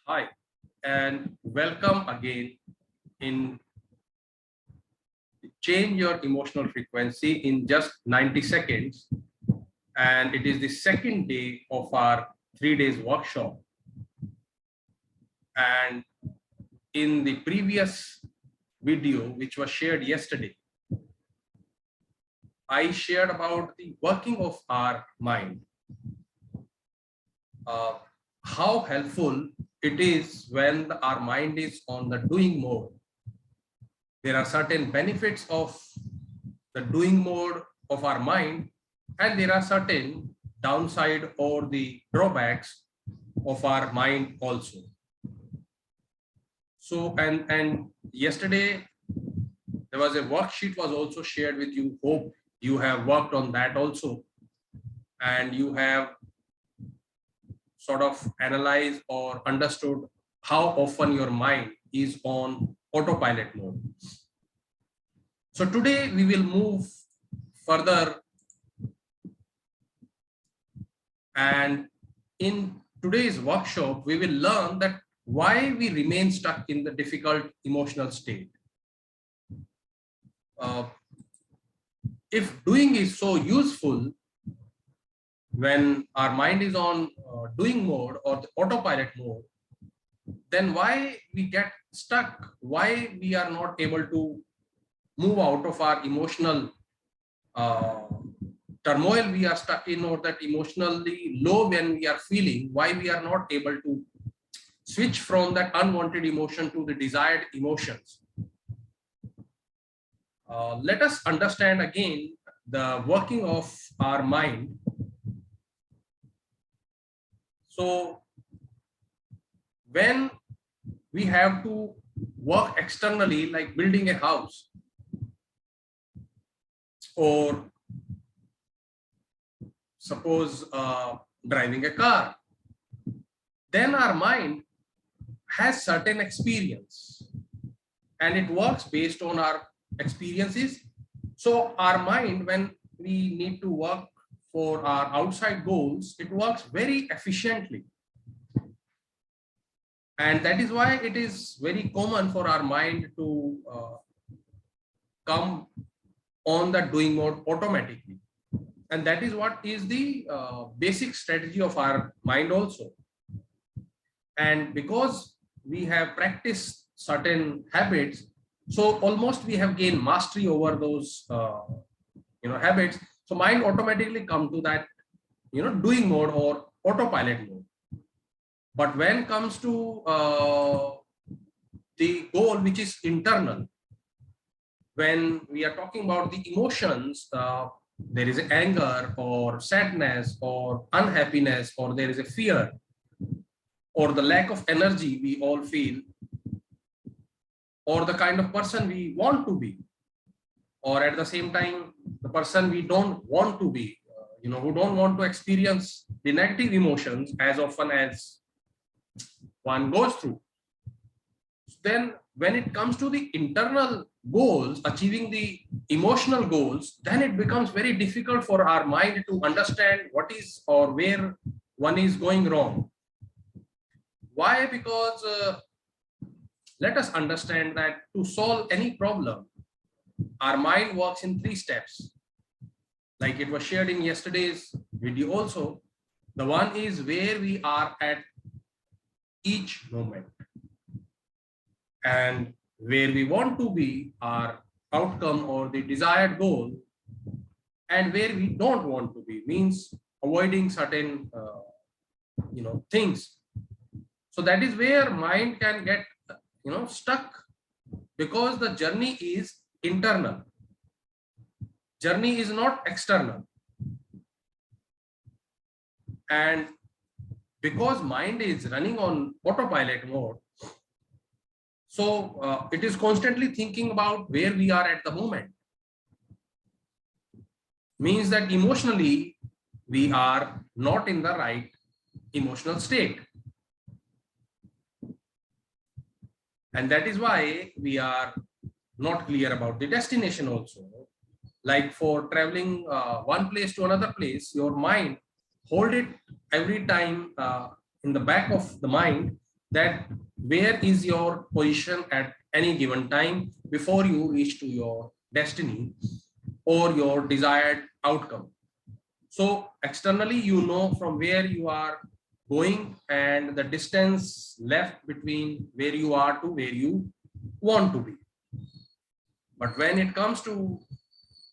Hi, and welcome again in Change Your Emotional Frequency in just 90 seconds. And it is the second day of our 3 days workshop. And in the previous video, which was shared yesterday, I shared about the working of our mind, uh, how helpful it is when our mind is on the doing mode. There are certain benefits of the doing mode of our mind, and there are certain downside or the drawbacks of our mind also. So and yesterday there was a worksheet was also shared with you. Hope you have worked on that also, and you have sort of analyzed or understood how often your mind is on autopilot mode. So today we will move further, and in today's workshop we will learn that why we remain stuck in the difficult emotional state. If doing is so useful when our mind is on doing mode or the autopilot mode, then why we get stuck, why we are not able to move out of our emotional uh, turmoil we are stuck in, or that emotionally low when we are feeling, why we are not able to switch from that unwanted emotion to the desired emotions. Let us understand again the working of our mind. So when we have to work externally, like building a house or suppose driving a car, then our mind has certain experience and it works based on our experiences. So our mind, when we need to work for our outside goals, it works very efficiently. And that is why it is very common for our mind to come on the doing mode automatically. And that is what is the basic strategy of our mind also. And because we have practiced certain habits, so almost we have gained mastery over those habits. So mind automatically come to that doing mode or autopilot mode. But when comes to the goal which is internal, when we are talking about the emotions, there is anger or sadness or unhappiness, or there is a fear or the lack of energy we all feel, or the kind of person we want to be, or at the same time the person we don't want to be, who don't want to experience the negative emotions as often as one goes through. Then when it comes to the internal goals, achieving the emotional goals, then it becomes very difficult for our mind to understand what is or where one is going wrong. Why? Because let us understand that to solve any problem, our mind works in 3 steps. Like it was shared in yesterday's video also. The one is where we are at each moment, and where we want to be, our outcome or the desired goal, and where we don't want to be, means avoiding certain things. So that is where mind can get stuck, because the journey is internal, journey is not external. And because mind is running on autopilot mode, so it is constantly thinking about where we are at the moment, means that emotionally we are not in the right emotional state. And that is why we are not clear about the destination also. Like for traveling one place to another place, your mind hold it every time in the back of the mind that where is your position at any given time before you reach to your destiny or your desired outcome. So externally, you know from where you are going and the distance left between where you are to where you want to be. But when it comes to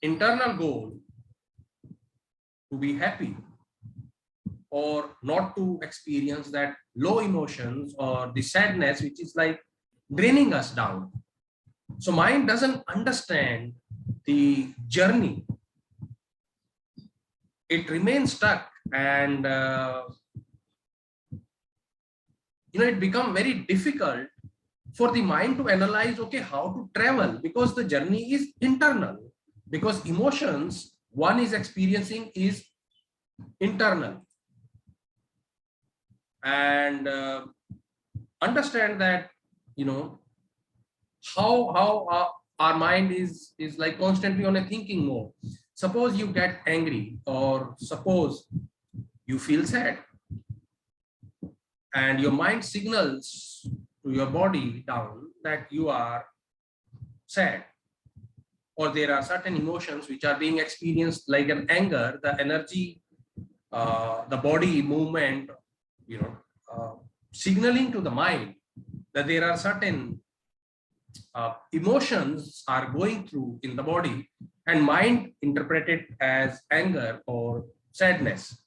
internal goal, to be happy or not to experience that low emotions or the sadness, which is like draining us down. So mind doesn't understand the journey. It remains stuck and it becomes very difficult for the mind to analyze, okay, how to travel, because the journey is internal, because emotions one is experiencing is internal. And understand that, how our mind is like constantly on a thinking mode. Suppose you get angry, or suppose you feel sad, and your mind signals to your body down that you are sad, or there are certain emotions which are being experienced, like an anger, the energy, the body movement, you know signaling to the mind that there are certain emotions are going through in the body, and mind interpret it as anger or sadness.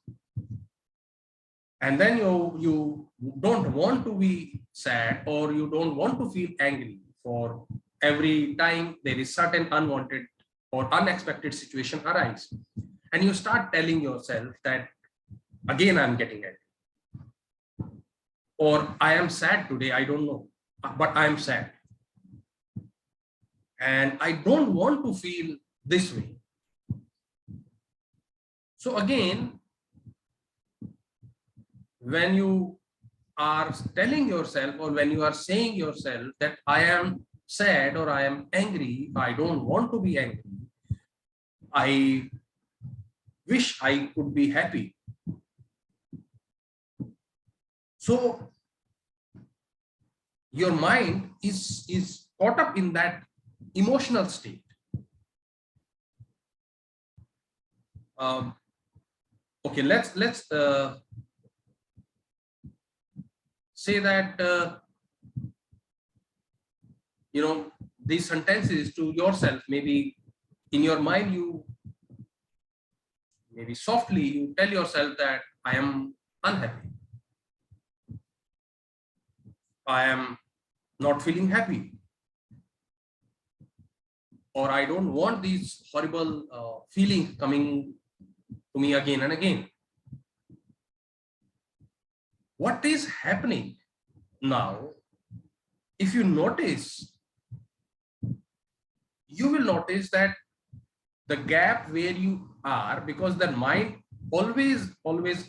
And then you don't want to be sad, or you don't want to feel angry for every time there is certain unwanted or unexpected situation arise, and you start telling yourself that again I'm getting angry, or I am sad today, I don't know, but I am sad and I don't want to feel this way. So again, when you are telling yourself, or when you are saying yourself that I am sad, or I am angry, I don't want to be angry, I wish I could be happy. So your mind is caught up in that emotional state. Okay, let's say that these sentences to yourself. Maybe in your mind, you maybe softly you tell yourself that I am unhappy, I am not feeling happy, or I don't want these horrible feelings coming to me again and again. What is happening now? If you notice, you will notice that the gap where you are, because the mind always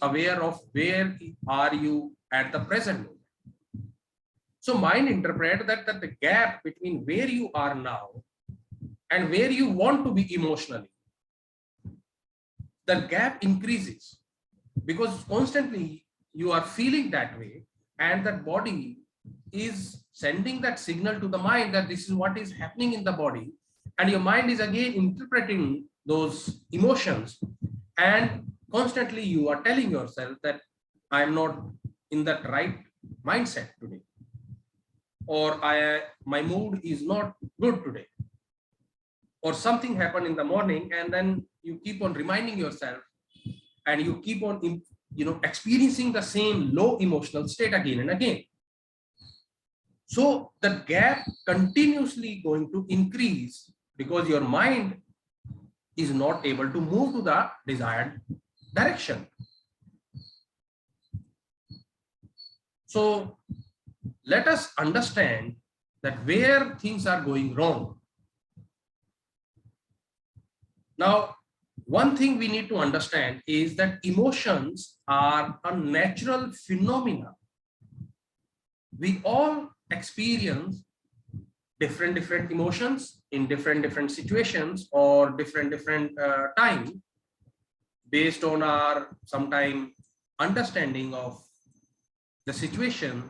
aware of where are you at the present moment. So mind interpret that the gap between where you are now and where you want to be emotionally, the gap increases, because constantly you are feeling that way, and that body is sending that signal to the mind that this is what is happening in the body, and your mind is again interpreting those emotions, and constantly you are telling yourself that I am not in that right mindset today, or my mood is not good today, or something happened in the morning, and then you keep on reminding yourself, and you keep on experiencing the same low emotional state again and again. So the gap continuously going to increase, because your mind is not able to move to the desired direction. So let us understand that where things are going wrong. Now, one thing we need to understand is that emotions are a natural phenomena. We all experience different emotions in different situations, or different time, based on our sometime understanding of the situation,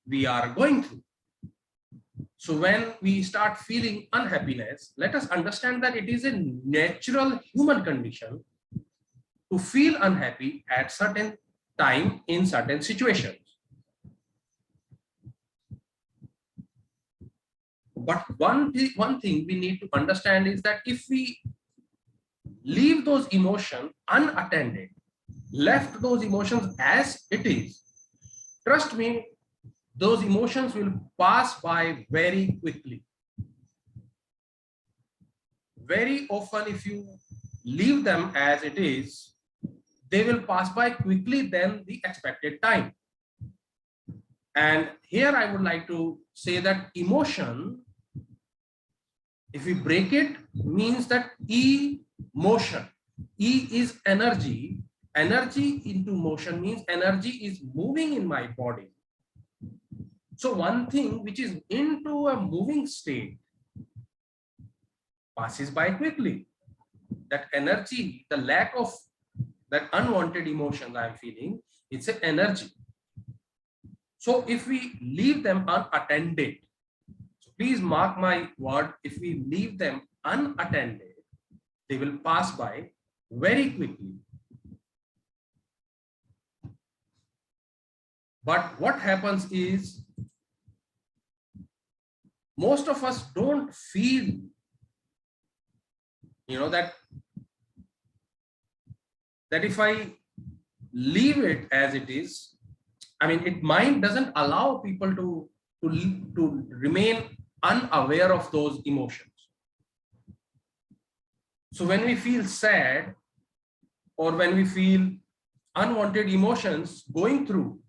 we are going through. So when we start feeling unhappiness, let us understand that it is a natural human condition to feel unhappy at certain time in certain situations. But one thing we need to understand is that if we leave those emotions unattended, left those emotions as it is, trust me, those emotions will pass by very quickly. Very often, if you leave them as it is, they will pass by quickly than the expected time. And here I would like to say that emotion, if we break it, means that motion. E is energy. Energy into motion means energy is moving in my body. So one thing which is into a moving state passes by quickly. That energy, the lack of that unwanted emotion I'm feeling, it's an energy. So if we leave them unattended, so please mark my word, if we leave them unattended, they will pass by very quickly. But what happens is, most of us don't feel, that if I leave it as it is, I mean, mind doesn't allow people to remain unaware of those emotions. So when we feel sad, or when we feel unwanted emotions going through,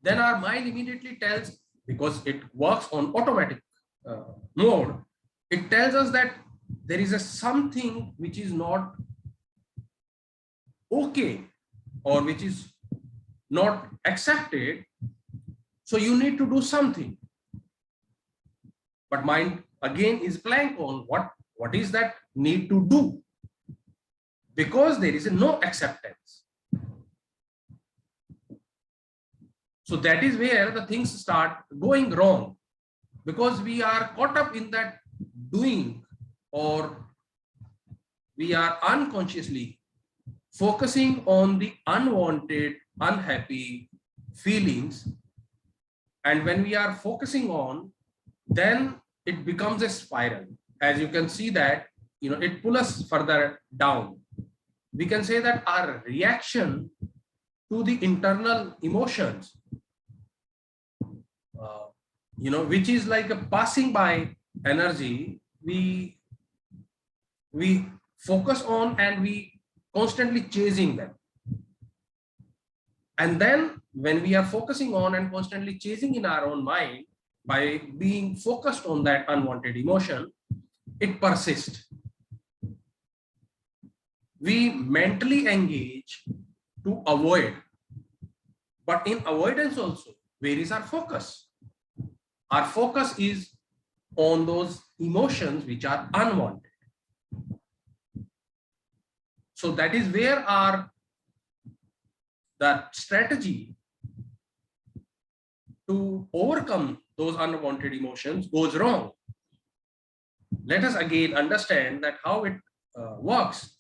then our mind immediately tells, because it works on automatic mode, it tells us that there is something which is not okay, or which is not accepted, so you need to do something. But mind again is blank on what is that need to do, because there is no acceptance. So that is where the things start going wrong, because we are caught up in that doing, or we are unconsciously focusing on the unwanted, unhappy feelings. And when we are focusing on, then it becomes a spiral. As you can see that, it pulls us further down. We can say that our reaction to the internal emotions, which is like a passing by energy, we focus on and we constantly chasing them. And then when we are focusing on and constantly chasing in our own mind, by being focused on that unwanted emotion, it persists. We mentally engage to avoid, but in avoidance also, where is our focus? Our focus is on those emotions which are unwanted. So that is where that strategy to overcome those unwanted emotions goes wrong. Let us again understand that how it works.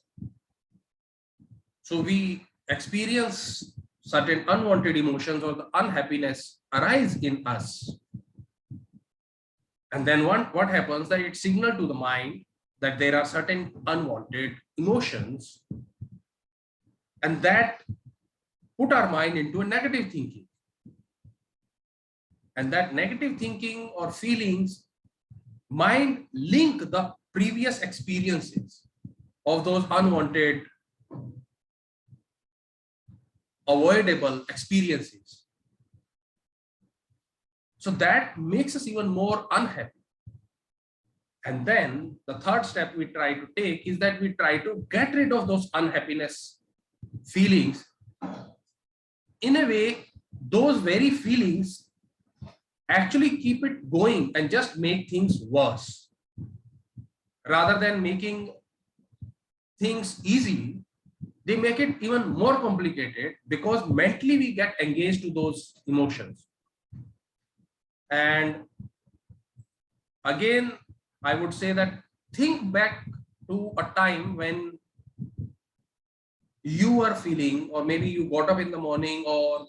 So we experience certain unwanted emotions, or the unhappiness arise in us. And then what happens, that it signals to the mind that there are certain unwanted emotions, and that put our mind into a negative thinking. And that negative thinking or feelings, mind link the previous experiences of those unwanted, avoidable experiences. So that makes us even more unhappy. And then the third step we try to take is that we try to get rid of those unhappiness feelings. In a way, those very feelings actually keep it going and just make things worse. Rather than making things easy, they make it even more complicated, because mentally we get engaged to those emotions. And again, I would say that think back to a time when you were feeling, or maybe you got up in the morning, or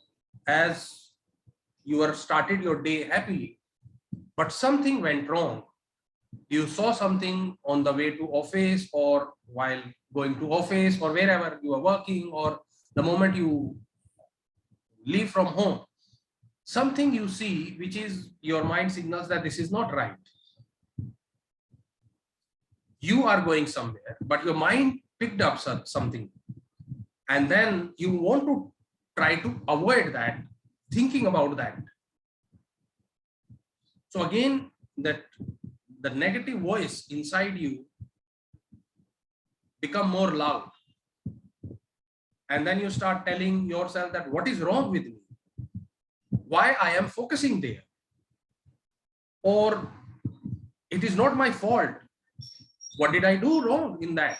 as you were started your day happily, but something went wrong. You saw something on the way to office, or while going to office, or wherever you are working, or the moment you leave from home, something you see which is your mind signals that this is not right. You are going somewhere, but your mind picked up something, and then you want to try to avoid that, thinking about that. So again, that the negative voice inside you become more loud, and then you start telling yourself that what is wrong with me, why I am focusing there, or it is not my fault, what did I do wrong in that,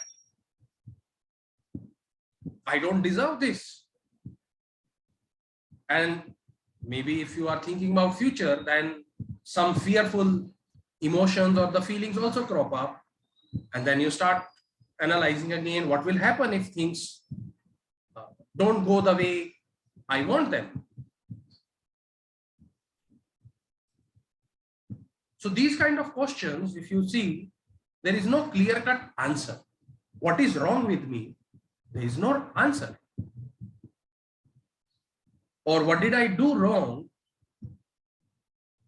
I don't deserve this. And maybe if you are thinking about future, then some fearful emotions or the feelings also crop up, and then you start analyzing again what will happen if things don't go the way I want them. So these kind of questions, if you see, there is no clear-cut answer. What is wrong with me? There is no answer. Or what did I do wrong?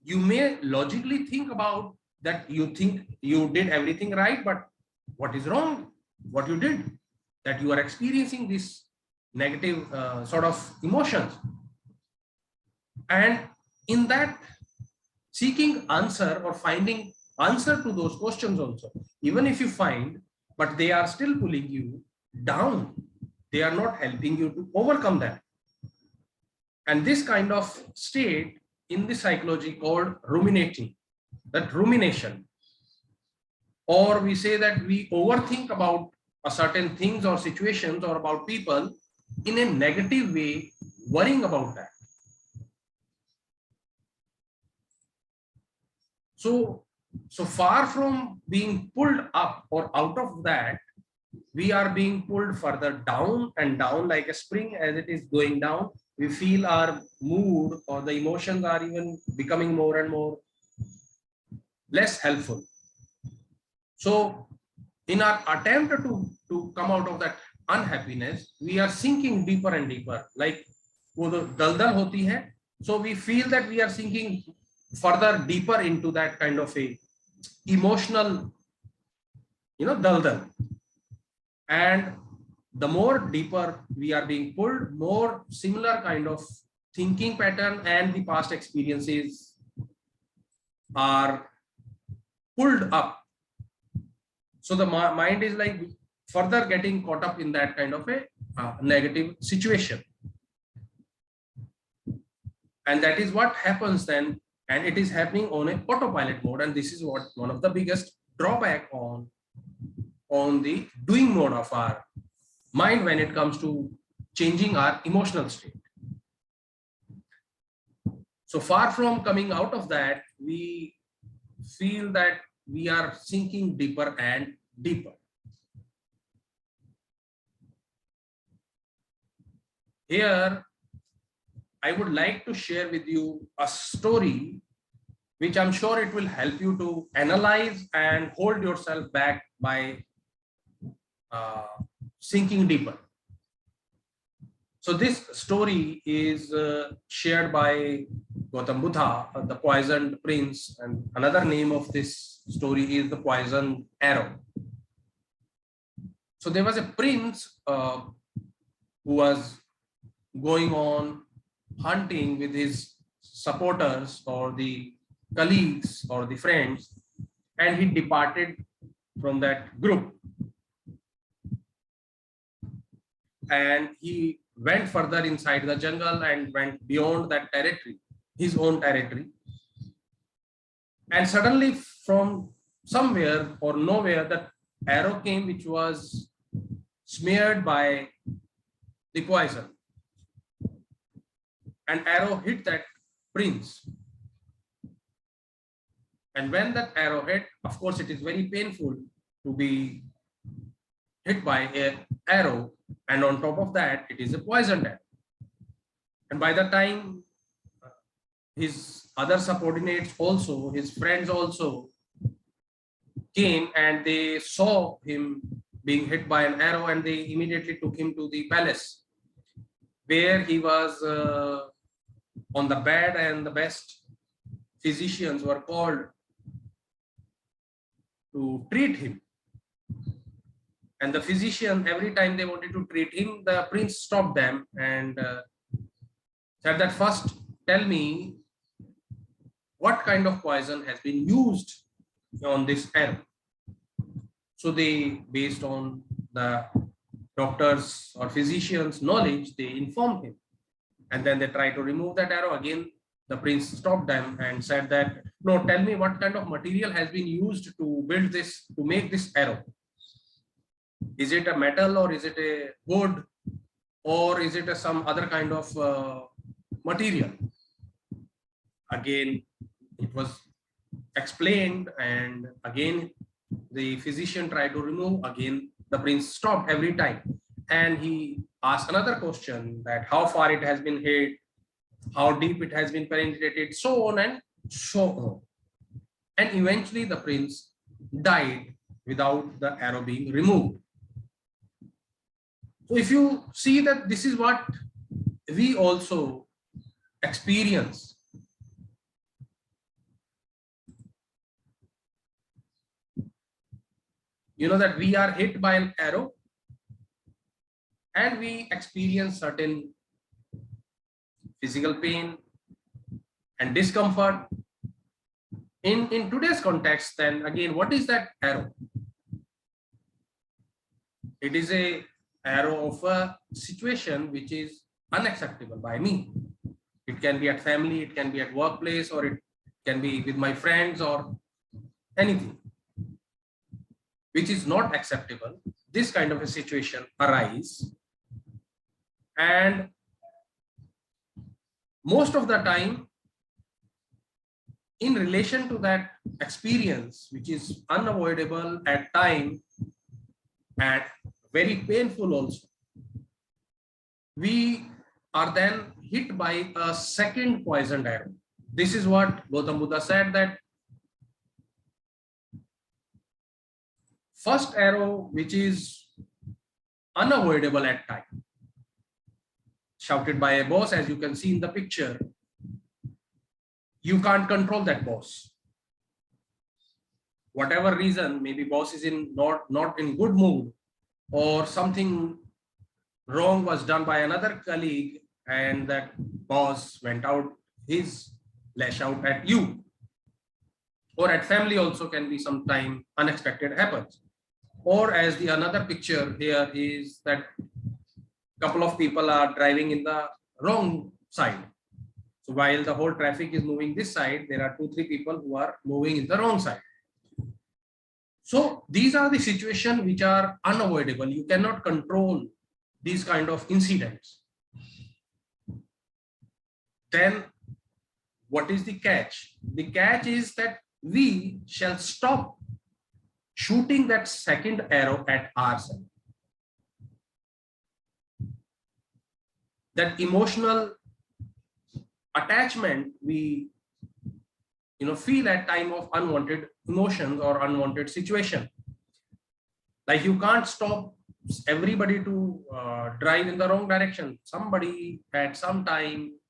You may logically think about that, you think you did everything right, but what is wrong? What you did that you are experiencing this negative sort of emotions. And in that, seeking answer or finding answer to those questions also, even if you find, but they are still pulling you down, they are not helping you to overcome that. And this kind of state in the psychology called ruminating, that rumination, or we say that we overthink about a certain things or situations or about people in a negative way, worrying about that. So far from being pulled up or out of that, we are being pulled further down and down, like a spring as it is going down. We feel our mood or the emotions are even becoming more and more less helpful. So in our attempt to come out of that unhappiness, we are sinking deeper and deeper, like wo daldal hoti hai. So we feel that we are sinking further deeper into that kind of a emotional, daldal. And the more deeper we are being pulled, more similar kind of thinking pattern and the past experiences are pulled up. So the mind is like further getting caught up in that kind of a negative situation. And that is what happens then, and it is happening on a autopilot mode. And this is what one of the biggest drawback on the doing mode of our mind when it comes to changing our emotional state. So far from coming out of that, we feel that we are sinking deeper and deeper. Here, I would like to share with you a story which I'm sure it will help you to analyze and hold yourself back by sinking deeper. So this story is shared by Gautam Buddha, the poisoned prince, and another name of this story is the poisoned arrow. So there was a prince who was going on hunting with his supporters or the colleagues or the friends, and he departed from that group. And he went further inside the jungle and went beyond that territory, his own territory. And suddenly from somewhere or nowhere, that arrow came, which was smeared by the poison. An arrow hit that prince. And when that arrow hit, of course, it is very painful to be hit by an arrow. And on top of that, it is a poisoned arrow. And by the time his other subordinates also, his friends also came and they saw him being hit by an arrow, and they immediately took him to the palace where he was on the bed, and the best physicians were called to treat him. And the physician, every time they wanted to treat him, the prince stopped them and said that, first tell me what kind of poison has been used on this arrow. So they, based on the doctor's or physician's knowledge, they informed him. And then they tried to remove that arrow. Again, the prince stopped them and said that, no, tell me what kind of material has been used to build this, to make this arrow. Is it a metal, or is it a wood, or is it some other kind of material? Again, it was explained, and again the physician tried to remove. Again, the prince stopped every time, and he asked another question, that how far it has been hit, how deep it has been penetrated, so on and so on. And eventually the prince died without the arrow being removed. So if you see that this is what we also experience. You know that we are hit by an arrow and we experience certain physical pain and discomfort. In today's context, then again, what is that arrow? It is a arrow of a situation which is unacceptable by me. It can be at family, it can be at workplace, or it can be with my friends, or anything which is not acceptable. This kind of a situation arises, and most of the time, in relation to that experience, which is unavoidable at time and very painful also, we are then hit by a second poisoned arrow. This is what Gautam Buddha said, that first arrow, which is unavoidable at time, shouted by a boss, as you can see in the picture, you can't control that boss. Whatever reason, maybe boss is not in good mood, or something wrong was done by another colleague, and that boss went out his lash out at you. Or at family also can be sometime unexpected happens. Or as the another picture here is that couple of people are driving in the wrong side. So while the whole traffic is moving this side, there are 2-3 people who are moving in the wrong side. So these are the situations which are unavoidable. You cannot control these kind of incidents. Then what is the catch? The catch is that we shall stop shooting that second arrow at ourselves. That emotional attachment we feel at time of unwanted emotions or unwanted situation. Like you can't stop everybody to drive in the wrong direction. Somebody at some time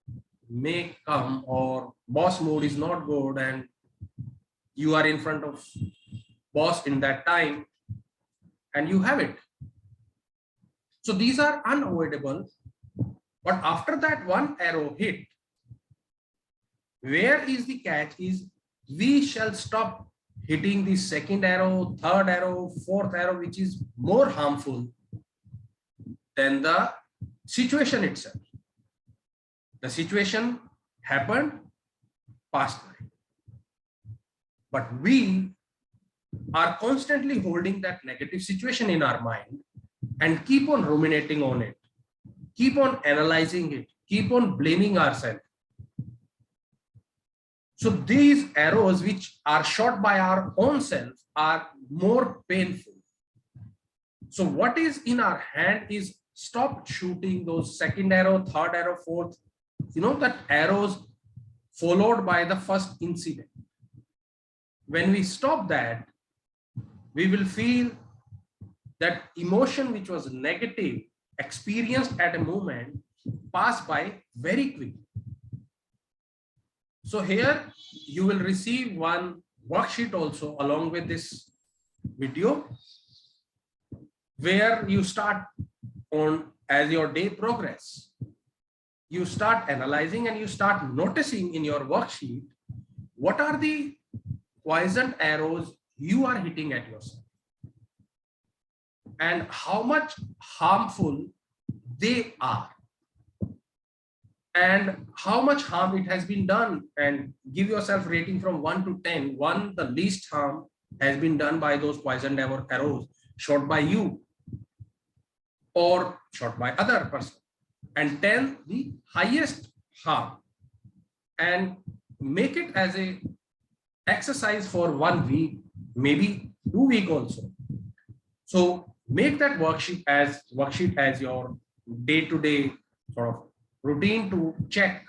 may come, or boss mood is not good and you are in front of boss in that time and you have it. So these are unavoidable. But after that one arrow hit, where is the catch is we shall stop hitting the second arrow, third arrow, fourth arrow, which is more harmful than the situation itself. The situation happened, passed by. But we are constantly holding that negative situation in our mind and keep on ruminating on it, keep on analyzing it, keep on blaming ourselves. So these arrows which are shot by our own self are more painful. So what is in our hand is stop shooting those second arrow, third arrow, fourth, that arrows followed by the first incident. When we stop that, we will feel that emotion which was negative experienced at a moment pass by very quickly. So here you will receive one worksheet also along with this video, where you start on, as your day progress, you start analyzing and you start noticing in your worksheet what are the poisoned arrows you are hitting at yourself and how much harmful they are and how much harm it has been done, and give yourself rating from 1 to 10. 1, the least harm has been done by those poisoned arrows shot by you or shot by other person, and 10, the highest harm. And make it as a exercise for 1 week, maybe 2 weeks also. So make that worksheet as your day-to-day sort of routine to check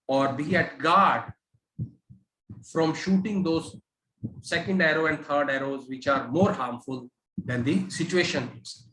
or be at guard from shooting those second arrow and third arrows which are more harmful than the situation is.